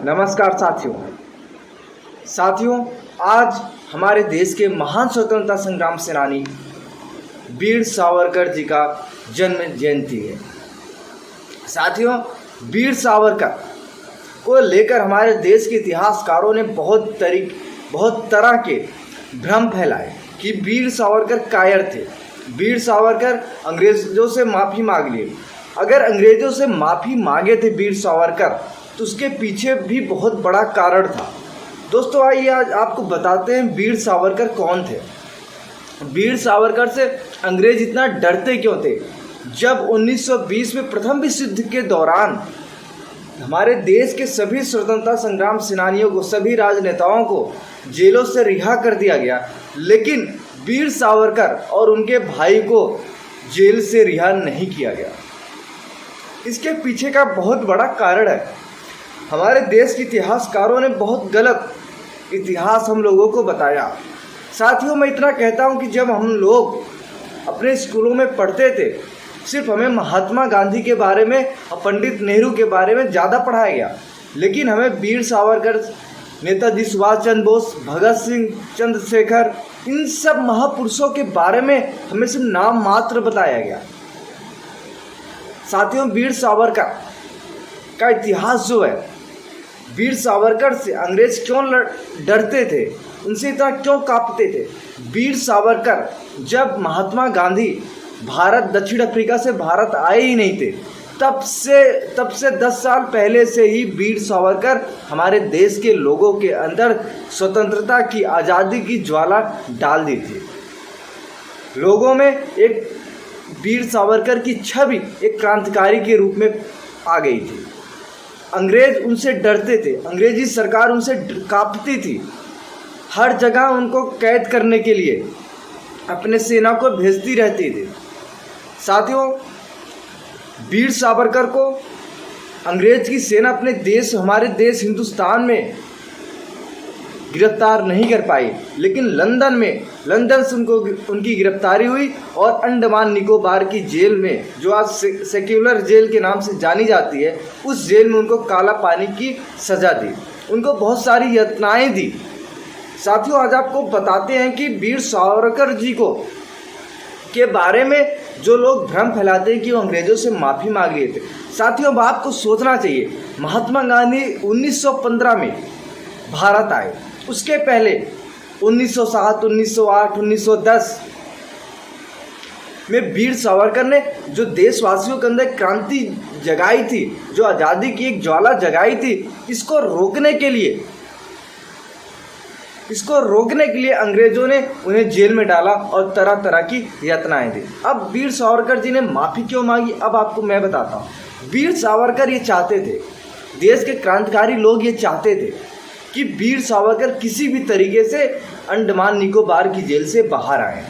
नमस्कार साथियों, आज हमारे देश के महान स्वतंत्रता संग्राम सेनानी वीर सावरकर जी का जन्म जयंती है। साथियों, वीर सावरकर को लेकर हमारे देश के इतिहासकारों ने बहुत तरह के भ्रम फैलाए कि वीर सावरकर कायर थे। वीर सावरकर अंग्रेजों से माफ़ी मांग लिए। अगर अंग्रेजों से माफ़ी मांगे थे वीर सावरकर तो उसके पीछे भी बहुत बड़ा कारण था। दोस्तों, आइए आज आपको बताते हैं वीर सावरकर कौन थे। वीर सावरकर से अंग्रेज इतना डरते क्यों थे। जब 1920 में प्रथम विश्व युद्ध के दौरान हमारे देश के सभी स्वतंत्रता संग्राम सेनानियों को, सभी राजनेताओं को जेलों से रिहा कर दिया गया, लेकिन वीर सावरकर और उनके भाई को जेल से रिहा नहीं किया गया। इसके पीछे का बहुत बड़ा कारण है। हमारे देश के इतिहासकारों ने बहुत गलत इतिहास हम लोगों को बताया। साथियों, मैं इतना कहता हूं कि जब हम लोग अपने स्कूलों में पढ़ते थे, सिर्फ हमें महात्मा गांधी के बारे में और पंडित नेहरू के बारे में ज़्यादा पढ़ाया गया, लेकिन हमें वीर सावरकर, नेताजी सुभाष चंद्र बोस, भगत सिंह, चंद्रशेखर, इन सब महापुरुषों के बारे में हमें सिर्फ नाम मात्र बताया गया। साथियों, वीर सावरकर का इतिहास जो है, वीर सावरकर से अंग्रेज क्यों डरते थे, उनसे इतना क्यों कांपते थे। वीर सावरकर जब महात्मा गांधी दक्षिण अफ्रीका से भारत आए ही नहीं थे, तब से 10 साल पहले से ही वीर सावरकर हमारे देश के लोगों के अंदर स्वतंत्रता की, आज़ादी की ज्वाला डाल दी थी। लोगों में एक वीर सावरकर की छवि एक क्रांतिकारी के रूप में आ गई थी। अंग्रेज उनसे डरते थे, अंग्रेजी सरकार उनसे कांपती थी। हर जगह उनको कैद करने के लिए अपने सेना को भेजती रहती थी। साथियों, वीर सावरकर को अंग्रेज की सेना अपने देश, हमारे देश हिंदुस्तान में गिरफ्तार नहीं कर पाई, लेकिन लंदन से उनकी गिरफ्तारी हुई और अंडमान निकोबार की जेल में, जो आज सेक्युलर जेल के नाम से जानी जाती है, उस जेल में उनको काला पानी की सज़ा दी। उनको बहुत सारी यातनाएं दी। साथियों, आज आपको बताते हैं कि वीर सावरकर जी को के बारे में जो लोग भ्रम फैलाते हैं कि वो अंग्रेजों से माफ़ी मांग लिए थे। साथियों, अब आपको सोचना चाहिए, महात्मा गांधी 1915 में भारत आए। उसके पहले 1907, 1908, 1910 में वीर सावरकर ने जो देशवासियों के अंदर क्रांति जगाई थी, जो आज़ादी की एक ज्वाला जगाई थी, इसको रोकने के लिए अंग्रेजों ने उन्हें जेल में डाला और तरह तरह की यातनाएं दी। अब वीर सावरकर जी ने माफ़ी क्यों मांगी, अब आपको मैं बताता हूँ। वीर सावरकर ये चाहते थे, देश के क्रांतिकारी लोग ये चाहते थे कि वीर सावरकर किसी भी तरीके से अंडमान निकोबार की जेल से बाहर आए।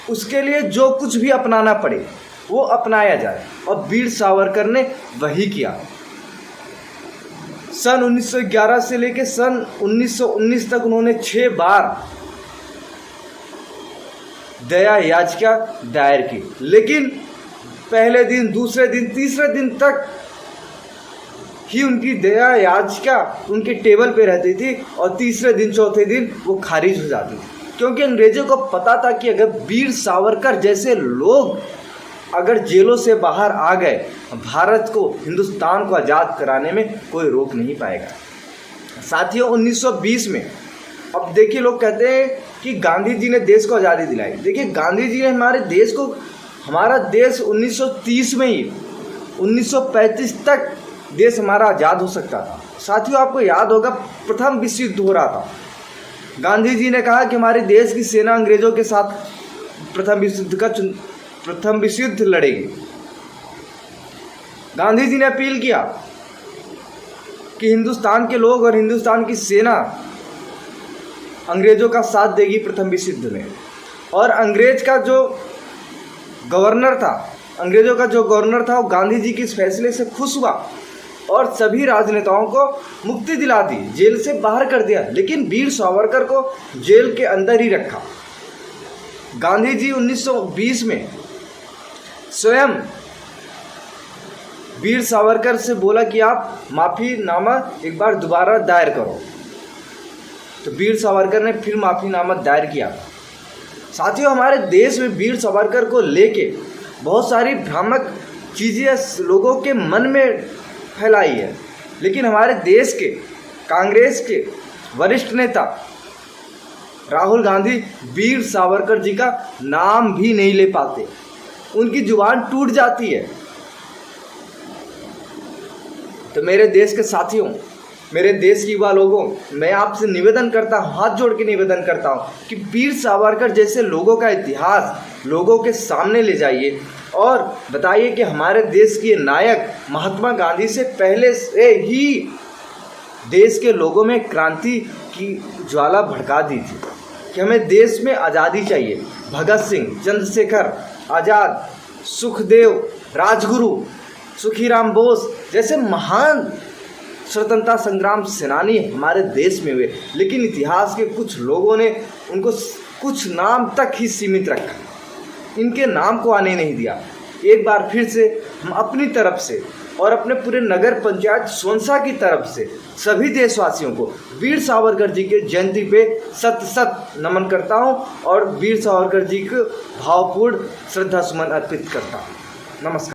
उसके लिए जो कुछ भी अपनाना पड़े वो अपनाया जाए, और वीर सावरकर ने वही किया। सन 1911 से लेकर सन 1919 तक उन्होंने 6 बार दया याचिका दायर की, लेकिन पहले दिन, दूसरे दिन, तीसरे दिन तक ही उनकी दया याचिका उनके टेबल पे रहती थी, और तीसरे दिन, चौथे दिन वो खारिज हो जाती थी, क्योंकि अंग्रेजों को पता था कि अगर वीर सावरकर जैसे लोग अगर जेलों से बाहर आ गए, भारत को, हिंदुस्तान को आज़ाद कराने में कोई रोक नहीं पाएगा। साथियों, 1920 में, अब देखिए, लोग कहते हैं कि गांधी जी ने देश को आज़ादी दिलाई। देखिए, गांधी जी ने हमारा देश 1930 में ही 1935 तक देश हमारा आज़ाद हो सकता था। साथियों, आपको याद होगा, प्रथम विश्व युद्ध हो रहा था। गांधी जी ने कहा कि हमारे देश की सेना अंग्रेजों के साथ प्रथम विश्व युद्ध लड़ेगी। गांधी जी ने अपील किया कि हिंदुस्तान के लोग और हिंदुस्तान की सेना अंग्रेजों का साथ देगी प्रथम विश्व युद्ध में। और अंग्रेजों का जो गवर्नर था वो गांधी जी के इस फैसले से खुश हुआ और सभी राजनेताओं को मुक्ति दिला दी, जेल से बाहर कर दिया, लेकिन वीर सावरकर को जेल के अंदर ही रखा। गांधी जी 1920 में स्वयं वीर सावरकर से बोला कि आप माफ़ीनामा एक बार दोबारा दायर करो, तो वीर सावरकर ने फिर माफ़ीनामा दायर किया। साथियों, हमारे देश में वीर सावरकर को लेके बहुत सारी भ्रामक चीज़ें लोगों के मन में फैलाई है, लेकिन हमारे देश के कांग्रेस के वरिष्ठ नेता राहुल गांधी वीर सावरकर जी का नाम भी नहीं ले पाते, उनकी जुबान टूट जाती है। तो मेरे देश के साथियों, मेरे देश के युवा लोगों, मैं आपसे निवेदन करता हूँ, हाथ जोड़ के निवेदन करता हूँ कि वीर सावरकर जैसे लोगों का इतिहास लोगों के सामने ले जाइए और बताइए कि हमारे देश के नायक महात्मा गांधी से पहले से ही देश के लोगों में क्रांति की ज्वाला भड़का दी थी कि हमें देश में आज़ादी चाहिए। भगत सिंह, चंद्रशेखर आज़ाद, सुखदेव, राजगुरु, सुखीराम बोस जैसे महान स्वतंत्रता संग्राम सेनानी हमारे देश में हुए, लेकिन इतिहास के कुछ लोगों ने उनको कुछ नाम तक ही सीमित रखा, इनके नाम को आने नहीं दिया। एक बार फिर से हम अपनी तरफ से और अपने पूरे नगर पंचायत सोनसा की तरफ से सभी देशवासियों को वीर सावरकर जी के जयंती पे सत सत नमन करता हूं और वीर सावरकर जी को भावपूर्ण श्रद्धा सुमन अर्पित करता हूं। नमस्कार।